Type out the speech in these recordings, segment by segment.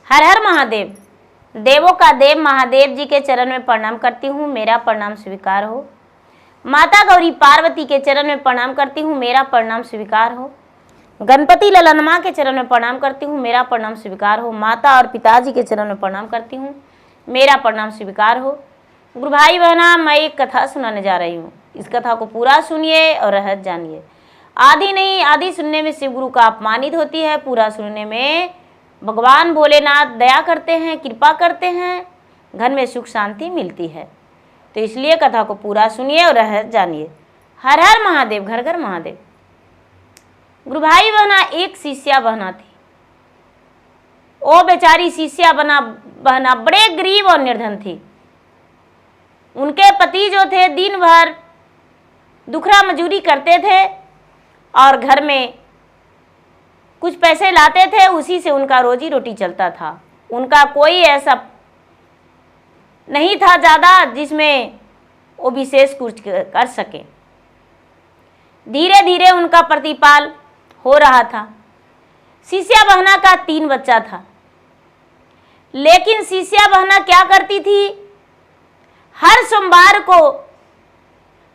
हर हर महादेव। देवों का देव महादेव जी के चरण में प्रणाम करती हूँ, मेरा प्रणाम स्वीकार हो। माता गौरी पार्वती के चरण में प्रणाम करती हूँ, मेरा प्रणाम स्वीकार हो। गणपति ललन माँ के चरण में प्रणाम करती हूँ, मेरा प्रणाम स्वीकार हो। माता और पिताजी के चरण में प्रणाम करती हूँ, मेरा प्रणाम स्वीकार हो। गुरु भाई बहना, मैं एक कथा सुनाने जा रही हूँ। इस कथा को पूरा सुनिए और रहस्य जानिए। आधी नहीं, आधी सुनने में शिव गुरु का अपमानित होती है, पूरा सुनने में भगवान भोलेनाथ दया करते हैं, कृपा करते हैं, घर में सुख शांति मिलती है। तो इसलिए कथा को पूरा सुनिए और रहस्य जानिए। हर हर महादेव, घर घर महादेव। गुरु भाई बहना, एक शिष्या बहना थी। वो बेचारी शिष्या बहना बड़े गरीब और निर्धन थी। उनके पति जो थे दिन भर दुखरा मजूरी करते थे और घर में कुछ पैसे लाते थे, उसी से उनका रोजी रोटी चलता था। उनका कोई ऐसा नहीं था ज़्यादा जिसमें वो विशेष कुछ कर सके। धीरे धीरे उनका प्रतिपाल हो रहा था। शिष्या बहना का 3 बच्चा था, लेकिन शिष्या बहना क्या करती थी, हर सोमवार को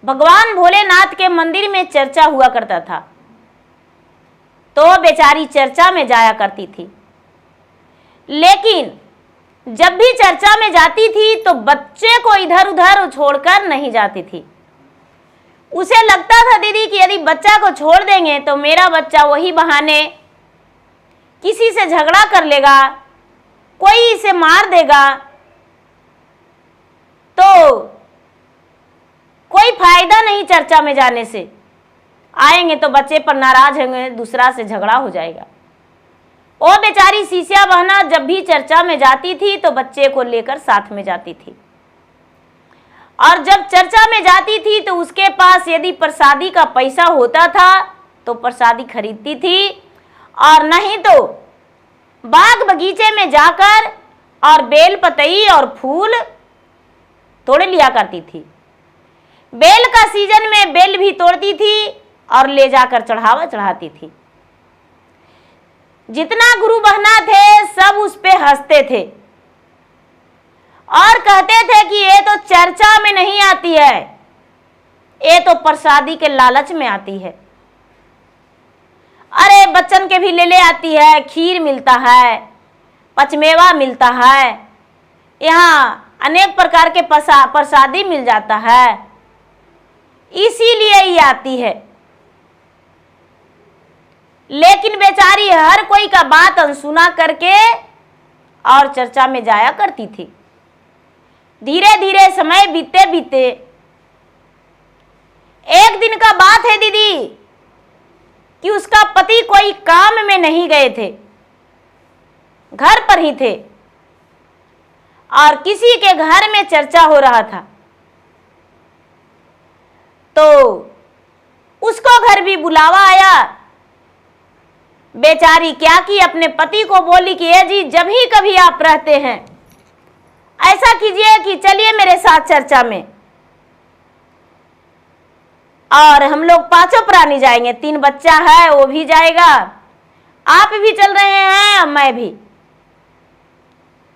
भगवान भोलेनाथ के मंदिर में चर्चा हुआ करता था, तो बेचारी चर्चा में जाया करती थी। लेकिन जब भी चर्चा में जाती थी तो बच्चे को इधर उधर छोड़कर नहीं जाती थी। उसे लगता था दीदी कि यदि बच्चा को छोड़ देंगे तो मेरा बच्चा वही बहाने किसी से झगड़ा कर लेगा, कोई इसे मार देगा, तो कोई फायदा नहीं चर्चा में जाने से। आएंगे तो बच्चे पर नाराज होंगे, दूसरा से झगड़ा हो जाएगा। वो बेचारी शिष्या बहना जब भी चर्चा में जाती थी तो बच्चे को लेकर साथ में जाती थी। और जब चर्चा में जाती थी तो उसके पास यदि प्रसादी का पैसा होता था तो प्रसादी खरीदती थी, और नहीं तो बाग बगीचे में जाकर और बेल पतई और फूल तोड़ लिया करती थी। बेल का सीजन में बेल भी तोड़ती थी और ले जाकर चढ़ावा चढ़ाती थी। जितना गुरु बहना थे सब उस पे हंसते थे और कहते थे कि ये तो चर्चा में नहीं आती है, ये तो प्रसादी के लालच में आती है। अरे बच्चन के भी ले आती है, खीर मिलता है, पचमेवा मिलता है, यहाँ अनेक प्रकार के प्रसादी मिल जाता है, इसीलिए ही आती है। लेकिन बेचारी हर कोई का बात अनसुना करके और चर्चा में जाया करती थी। धीरे धीरे समय बीते बीते एक दिन का बात है दीदी कि उसका पति कोई काम में नहीं गए थे, घर पर ही थे, और किसी के घर में चर्चा हो रहा था। तो उसको घर भी बुलावा आया। बेचारी क्या की, अपने पति को बोली कि ये जी जब ही कभी आप रहते हैं ऐसा कीजिए कि चलिए मेरे साथ चर्चा में, और हम लोग 5 प्राणी जाएंगे, 3 बच्चा है वो भी जाएगा, आप भी चल रहे हैं मैं भी।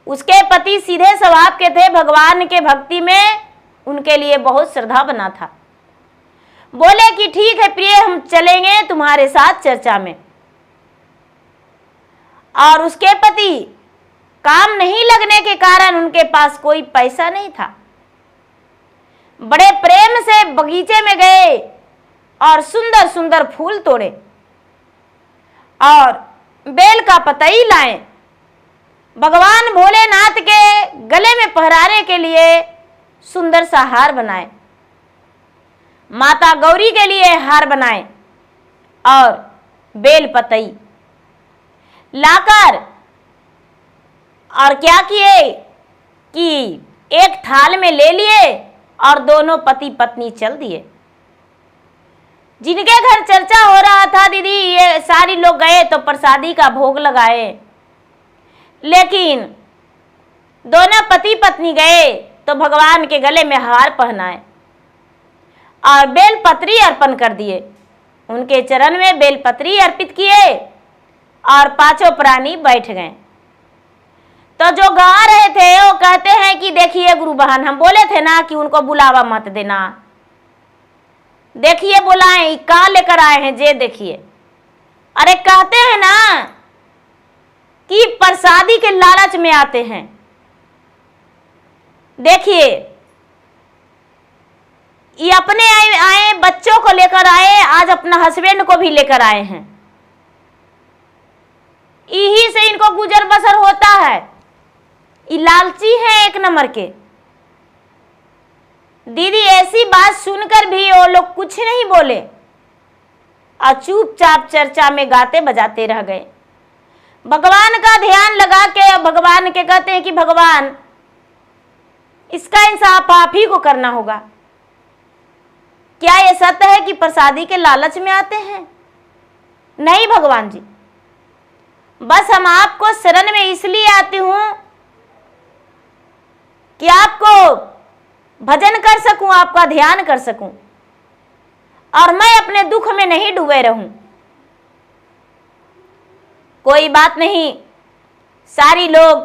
उसके पति सीधे स्वभाव के थे, भगवान के भक्ति में उनके लिए बहुत श्रद्धा बना था। बोले कि ठीक है प्रिय, हम चलेंगे तुम्हारे साथ चर्चा में। और उसके पति काम नहीं लगने के कारण उनके पास कोई पैसा नहीं था। बड़े प्रेम से बगीचे में गए और सुंदर सुंदर फूल तोड़े और बेल का पतई लाए, भगवान भोलेनाथ के गले में पहराने के लिए सुंदर सा हार बनाए, माता गौरी के लिए हार बनाए, और बेल पतई लाकर और क्या किए कि एक थाल में ले लिए और दोनों पति पत्नी चल दिए। जिनके घर चर्चा हो रहा था दीदी, ये सारी लोग गए तो प्रसादी का भोग लगाए, लेकिन दोनों पति पत्नी गए तो भगवान के गले में हार पहनाए और बेलपत्री अर्पण कर दिए। उनके चरण में बेलपत्री अर्पित किए और 5 प्राणी बैठ गए। तो जो गा रहे थे वो कहते हैं कि देखिए गुरु बहन, हम बोले थे ना कि उनको बुलावा मत देना, देखिए बुलाए कहाँ लेकर आए हैं जे देखिए। अरे कहते हैं ना कि प्रसादी के लालच में आते हैं। देखिए ये अपने आए बच्चों को लेकर आए, आज अपना हस्बैंड को भी लेकर आए हैं। यही से इनको गुजर बसर होता है। ये लालची है एक नंबर के। दीदी ऐसी बात सुनकर भी वो लोग कुछ नहीं बोले और चुपचाप चर्चा में गाते बजाते रह गए। भगवान का ध्यान लगा के भगवान के कहते हैं कि भगवान इसका इंसाफ आप ही को करना होगा। क्या ये सत्य है कि प्रसादी के लालच में आते हैं? नहीं भगवान जी, बस हम आपको शरण में इसलिए आती हूं कि आपको भजन कर सकूं, आपका ध्यान कर सकूं और मैं अपने दुख में नहीं डूबे रहूं। कोई बात नहीं, सारी लोग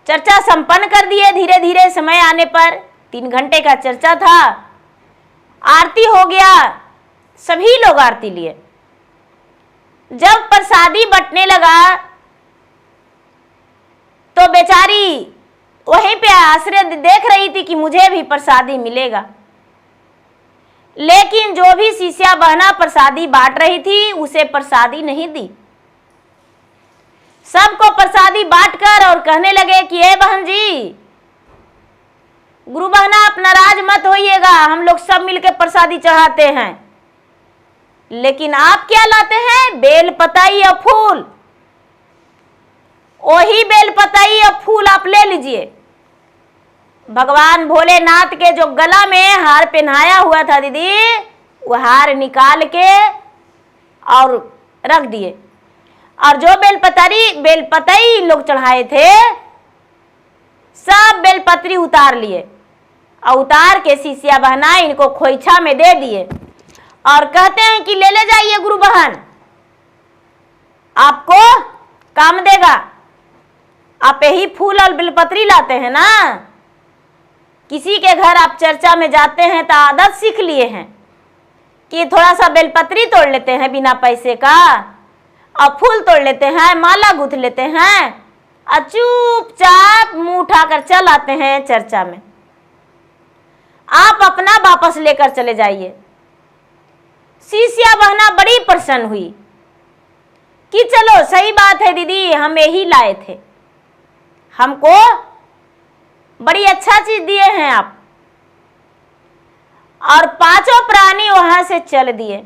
चर्चा संपन्न कर दिए। धीरे धीरे समय आने पर 3 घंटे का चर्चा था, आरती हो गया, सभी लोग आरती लिए। जब प्रसादी बंटने लगा तो बेचारी वहीं पे आश्रय देख रही थी कि मुझे भी प्रसादी मिलेगा, लेकिन जो भी शिष्या बहना प्रसादी बांट रही थी उसे प्रसादी नहीं दी। सबको प्रसादी बांटकर और कहने लगे कि ए बहन जी, गुरु बहना आप नाराज मत होइएगा, हम लोग सब मिलकर प्रसादी चढ़ाते हैं, लेकिन आप क्या लाते हैं? बेल पताई और फूल। वही बेल पताई और फूल आप ले लीजिए। भगवान भोलेनाथ के जो गला में हार पहनाया हुआ था दीदी, वो हार निकाल के और रख दिए, और जो बेलपतई लोग चढ़ाए थे सब बेलपत्री उतार लिए और उतार के शिष्या बहना इनको खोइछा में दे दिए और कहते हैं कि ले जाइए गुरु बहन, आपको काम देगा। आप यही फूल और बेलपत्री लाते हैं ना, किसी के घर आप चर्चा में जाते हैं तो आदत सीख लिए हैं कि थोड़ा सा बेलपत्री तोड़ लेते हैं बिना पैसे का, और फूल तोड़ लेते हैं, माला गूंथ लेते हैं और चुपचाप मुंह उठाकर चल आते हैं चर्चा में। आप अपना वापस लेकर चले जाइए। शिष्या बहना बड़ी प्रसन्न हुई कि चलो सही बात है दीदी, हम यही लाए थे, हमको बड़ी अच्छा चीज दिए हैं आप। और 5 प्राणी वहां से चल दिए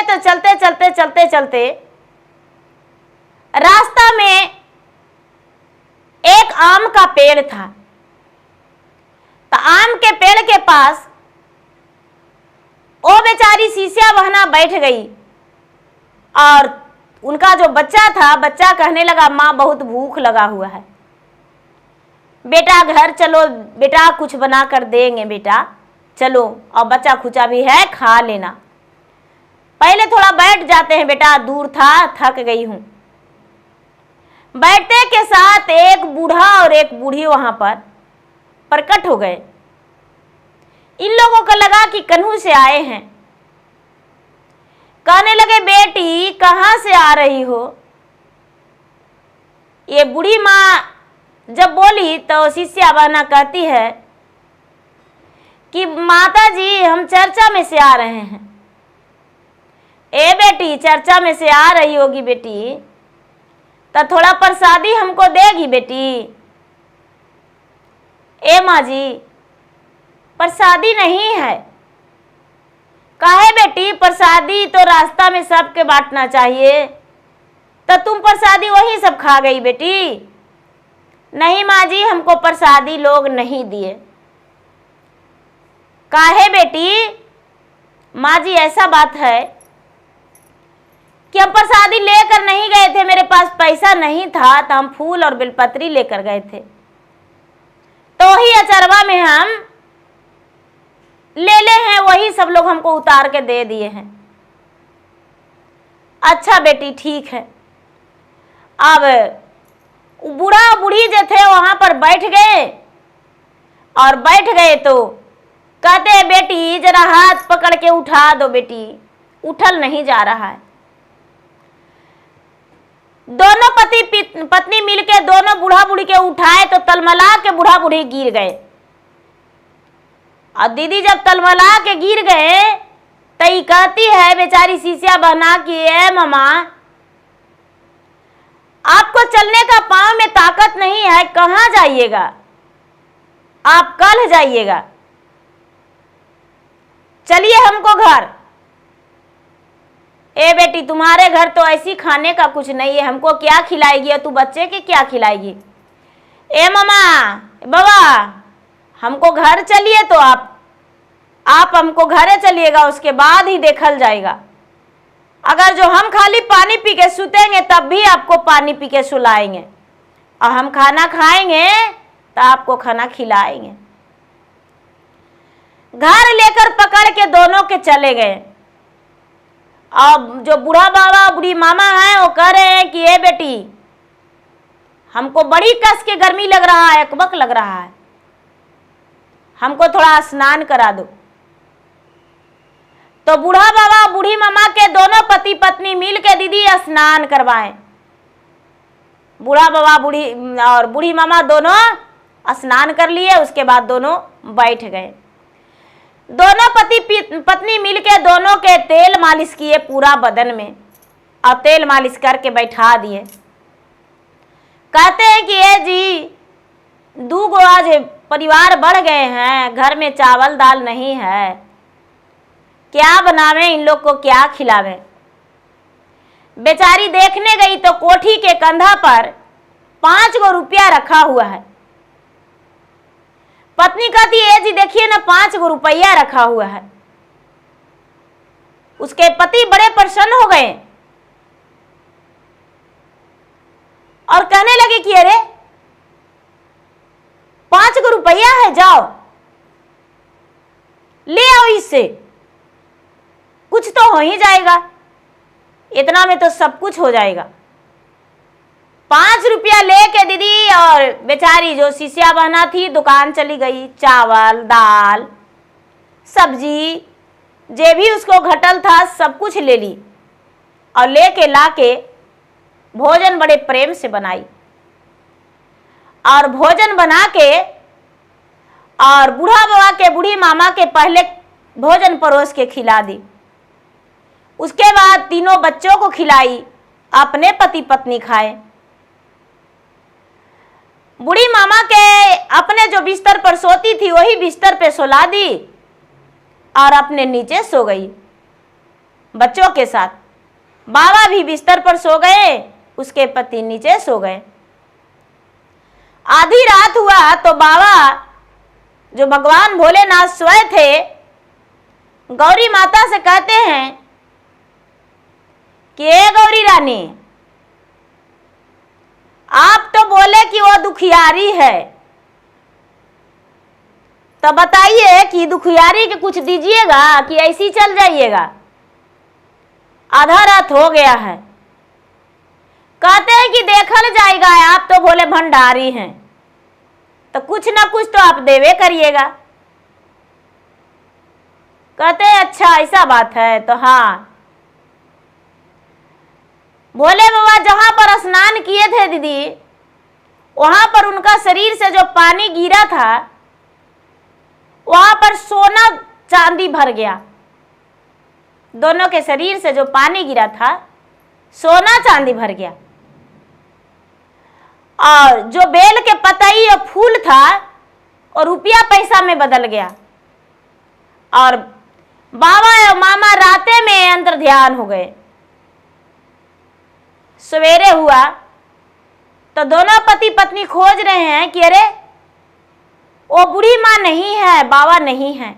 तो चलते रास्ता में एक आम का पेड़ था। तो आम के पेड़ के पास वो बेचारी शिष्या बहना बैठ गई और उनका जो बच्चा था, बच्चा कहने लगा माँ बहुत भूख लगा हुआ है, बेटा घर चलो, बेटा कुछ बना कर देंगे बेटा, चलो। और बच्चा खुचा भी है, खा लेना। पहले थोड़ा बैठ जाते हैं बेटा, दूर था, थक गई हूं। बैठते के साथ एक बूढ़ा और एक बूढ़ी वहां पर प्रकट हो गए। इन लोगों को लगा कि कन्हू से आए हैं। कहने लगे बेटी कहां से आ रही हो? ये बूढ़ी माँ जब बोली तो शिष्या बहना कहती है कि माता जी हम चर्चा में से आ रहे हैं। ए बेटी चर्चा में से आ रही होगी बेटी, तो थोड़ा प्रसादी हमको देगी बेटी। ए माँ जी प्रसादी नहीं है। काहे बेटी? प्रसादी तो रास्ता में सबके बांटना चाहिए, तो तुम प्रसादी वही सब खा गई बेटी। नहीं माँ जी हमको प्रसादी लोग नहीं दिए। काहे बेटी? माँ जी ऐसा बात है कि हम प्रसादी लेकर नहीं गए थे, मेरे पास पैसा नहीं था, तो हम फूल और बेलपत्री लेकर गए थे, तो वही अचरवा में हम ले हैं, वही सब लोग हमको उतार के दे दिए हैं। अच्छा बेटी ठीक है। अब बूढ़ा बूढ़ी जो थे वहां पर बैठ गए, और बैठ गए तो कहते बेटी जरा हाथ पकड़ के उठा दो बेटी, उठल नहीं जा रहा है। दोनों पति पत्नी मिलके दोनों बूढ़ा बूढ़ी के उठाए तो तलमला के बूढ़ा बूढ़ी गिर गए। और दीदी जब तलमला के गिर गए तो ये कहती है बेचारी शीशिया बहना की, ए मामा आपको चलने का पांव में ताकत नहीं है, कहाँ जाइएगा, आप कल जाइएगा, चलिए हमको घर। ए बेटी तुम्हारे घर तो ऐसी खाने का कुछ नहीं है, हमको क्या खिलाएगी और तू बच्चे के क्या खिलाएगी। ए मामा बाबा हमको घर चलिए, तो आप हमको घरे चलिएगा, उसके बाद ही देखल जाएगा। अगर जो हम खाली पानी पी के सुतेंगे तब भी आपको पानी पी के सुलाएंगे, और हम खाना खाएंगे तो आपको खाना खिलाएंगे। घर लेकर पकड़ के दोनों के चले गए। अब जो बूढ़ा बाबा बूढ़ी मामा है वो कह रहे हैं कि ए बेटी हमको बड़ी कस के गर्मी लग रहा है, अकबक लग रहा है, हमको थोड़ा स्नान करा दो। तो बूढ़ा बाबा बूढ़ी मामा के दोनों पति पत्नी मिल के दीदी स्नान करवाएं। बूढ़ा बाबा बूढ़ी और बूढ़ी मामा दोनों स्नान कर लिए, उसके बाद दोनों बैठ गए। दोनों पति पत्नी मिलके दोनों के तेल मालिश किए पूरा बदन में, और तेल मालिश करके बैठा दिए। कहते हैं कि ये जी 2 गो आज परिवार बढ़ गए हैं, घर में चावल दाल नहीं है, क्या बनावे, इन लोग को क्या खिलावे। बेचारी देखने गई तो कोठी के कंधा पर 5 गो रुपया रखा हुआ है। पत्नी कहती है जी देखिए ना 5 गो रुपया रखा हुआ है। उसके पति बड़े प्रसन्न हो गए और कहने लगे कि अरे 5 गो रुपया है, जाओ ले आओ, इससे कुछ तो हो ही जाएगा, इतना में तो सब कुछ हो जाएगा। 5 रुपया लेके दीदी और बेचारी जो शिष्या बहना थी दुकान चली गई। चावल दाल सब्जी जे भी उसको घटल था सब कुछ ले ली, और लेके लाके भोजन बड़े प्रेम से बनाई, और भोजन बना के और बूढ़ा बाबा के बूढ़ी मामा के पहले भोजन परोस के खिला दी। उसके बाद तीनों बच्चों को खिलाई, अपने पति पत्नी खाए। बूढ़ी मामा के अपने जो बिस्तर पर सोती थी वही बिस्तर पे सुला दी और अपने नीचे सो गई बच्चों के साथ। बाबा भी बिस्तर पर सो गए, उसके पति नीचे सो गए। आधी रात हुआ तो बाबा जो भगवान भोलेनाथ सोए थे गौरी माता से कहते हैं कि ए गौरी रानी, आप तो बोले कि वो दुखियारी है, तो बताइए कि दुखियारी के कुछ दीजिएगा कि ऐसी चल जाइएगा, आधा रात हो गया है। कहते हैं कि देखल जाएगा, आप तो बोले भंडारी हैं तो कुछ ना कुछ तो आप देवे करिएगा। कहते हैं अच्छा ऐसा बात है, तो हाँ। भोले बाबा जहां पर स्नान किए थे दीदी, वहां पर उनका शरीर से जो पानी गिरा था वहां पर सोना चांदी भर गया। दोनों के शरीर से जो पानी गिरा था सोना चांदी भर गया, और जो बेल के पतई और फूल था और रुपया पैसा में बदल गया। और बाबा और मामा राते में अंतर ध्यान हो गए। सवेरे हुआ तो दोनों पति पत्नी खोज रहे हैं कि अरे वो बूढ़ी माँ नहीं है, बाबा नहीं है।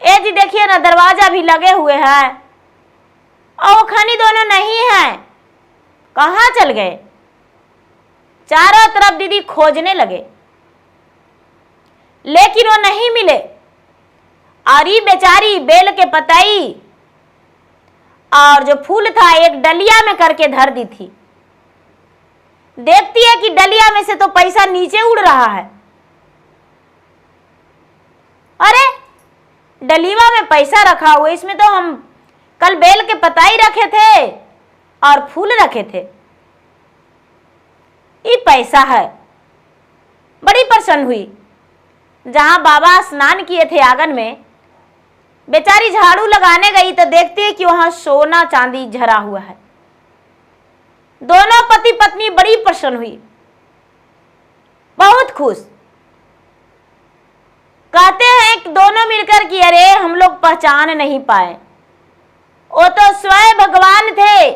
ए जी देखिए ना दरवाजा भी लगे हुए हैं और वो खनी दोनों नहीं है, कहाँ चल गए। चारों तरफ दीदी खोजने लगे लेकिन वो नहीं मिले। और ये बेचारी बेल के पतई और जो फूल था एक डलिया में करके धर दी थी। देखती है कि डलिया में से तो पैसा नीचे उड़ रहा है। अरे डलिया में पैसा रखा हुआ, इसमें तो हम कल बेल के पताई रखे थे और फूल रखे थे, ये पैसा है। बड़ी प्रसन्न हुई। जहां बाबा स्नान किए थे आंगन में, बेचारी झाड़ू लगाने गई तो देखती है कि वहां सोना चांदी झरा हुआ है। दोनों पति पत्नी बड़ी प्रसन्न हुई, बहुत खुश। कहते हैं कि दोनों मिलकर कि अरे हम लोग पहचान नहीं पाए, वो तो स्वयं भगवान थे,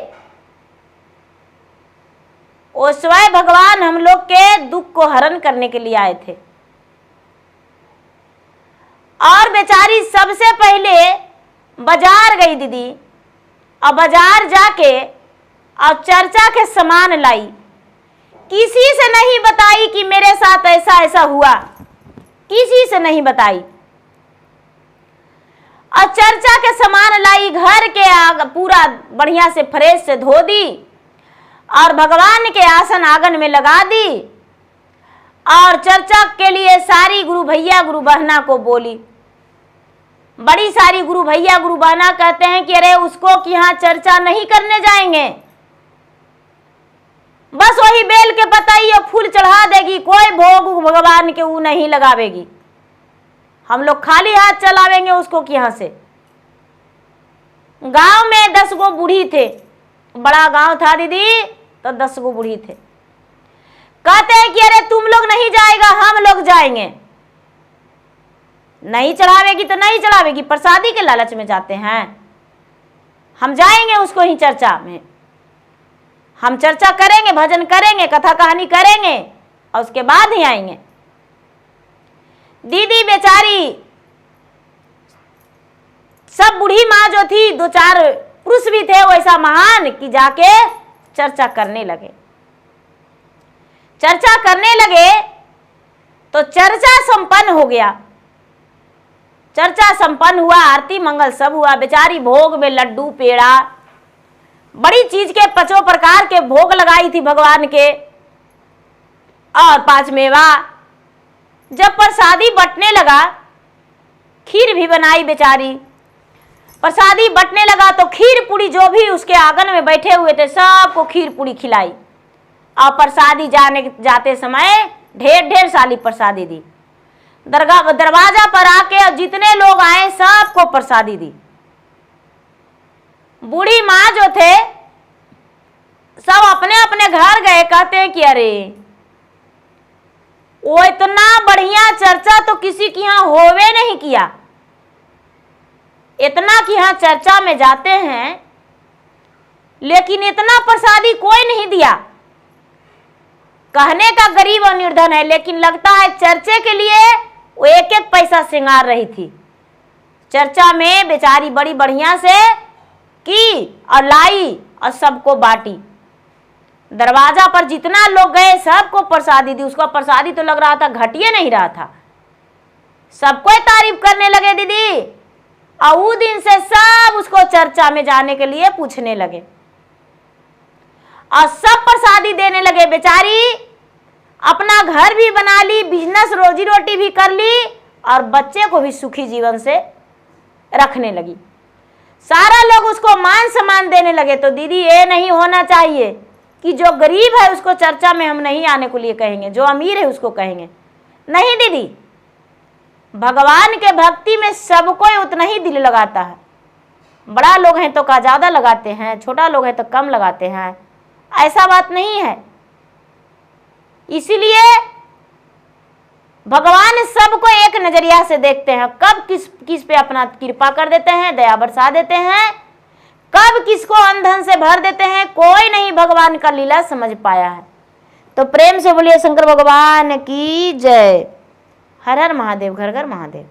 वो स्वयं भगवान हम लोग के दुख को हरण करने के लिए आए थे। और बेचारी सबसे पहले बाजार गई दीदी, और बाजार जाके और चर्चा के सामान लाई, किसी से नहीं बताई कि मेरे साथ ऐसा ऐसा हुआ, किसी से नहीं बताई। और चर्चा के सामान लाई, घर के आग पूरा बढ़िया से फ्रेश से धो दी और भगवान के आसन आंगन में लगा दी। और चर्चा के लिए सारी गुरु भैया गुरु बहना को बोली। बड़ी सारी गुरु भैया गुरु बहना कहते हैं कि अरे उसको कि यहाँ चर्चा नहीं करने जाएंगे, बस वही बेल के पताई और फूल चढ़ा देगी, कोई भोग भगवान के वो नहीं लगावेगी, हम लोग खाली हाथ चलावेंगे उसको कि यहाँ से। गांव में 10 गो बूढ़ी थे, बड़ा गांव था दीदी, तो 10 गो बूढ़ी थे। कहते हैं कि अरे तुम लोग नहीं जाएगा, हम लोग जाएंगे। नहीं चढ़ावेगी तो नहीं चढ़ावेगी, प्रसादी के लालच में जाते हैं। हम जाएंगे उसको ही चर्चा में, हम चर्चा करेंगे, भजन करेंगे, कथा कहानी करेंगे और उसके बाद ही आएंगे। दीदी बेचारी सब बूढ़ी माँ जो थी, 2-4 पुरुष भी थे वैसा महान कि जाके चर्चा करने लगे। चर्चा करने लगे तो चर्चा संपन्न हो गया। चर्चा संपन्न हुआ, आरती मंगल सब हुआ। बेचारी भोग में लड्डू पेड़ा बड़ी चीज के 5 प्रकार के भोग लगाई थी भगवान के, और 5 मेवा। जब प्रसादी बंटने लगा, खीर भी बनाई बेचारी। प्रसादी बंटने लगा तो खीर पूरी जो भी उसके आंगन में बैठे हुए थे सबको खीर पूरी खिलाई। और प्रसादी जाते समय ढेर सारी प्रसादी दी। दरवाजा पर आके जितने लोग आए सबको प्रसादी दी। बूढ़ी माँ जो थे सब अपने अपने घर गए। कहते हैं कि अरे वो इतना बढ़िया चर्चा तो किसी की यहाँ होवे नहीं किया, इतना कि यहाँ चर्चा में जाते हैं लेकिन इतना प्रसादी कोई नहीं दिया। कहने का गरीब और निर्धन है, लेकिन लगता है चर्चे के लिए वो 1-1 पैसा सिंगार रही थी। चर्चा में बेचारी बड़ी बढ़िया से की और लाई और सबको बांटी। दरवाजा पर जितना लोग गए सबको प्रसादी दी। उसको प्रसादी तो लग रहा था घटिया नहीं रहा था, सबको तारीफ करने लगे दीदी। और उस दिन से सब उसको चर्चा में जाने के लिए पूछने लगे और सब प्रसादी देने लगे। बेचारी अपना घर भी बना ली, बिजनेस रोजी रोटी भी कर ली और बच्चे को भी सुखी जीवन से रखने लगी। सारा लोग उसको मान सम्मान देने लगे। तो दीदी ये नहीं होना चाहिए कि जो गरीब है उसको चर्चा में हम नहीं आने को लिए कहेंगे, जो अमीर है उसको कहेंगे। नहीं दीदी, भगवान के भक्ति में सब कोई उतना ही दिल लगाता है। बड़ा लोग हैं तो का ज़्यादा लगाते हैं, छोटा लोग हैं तो कम लगाते हैं, ऐसा बात नहीं है। इसीलिए भगवान सबको एक नजरिया से देखते हैं। कब किस पे अपना कृपा कर देते हैं, दया बरसा देते हैं, कब किसको अंधन से भर देते हैं, कोई नहीं भगवान का लीला समझ पाया है। तो प्रेम से बोलिए शंकर भगवान की जय। हर हर महादेव, घर घर महादेव।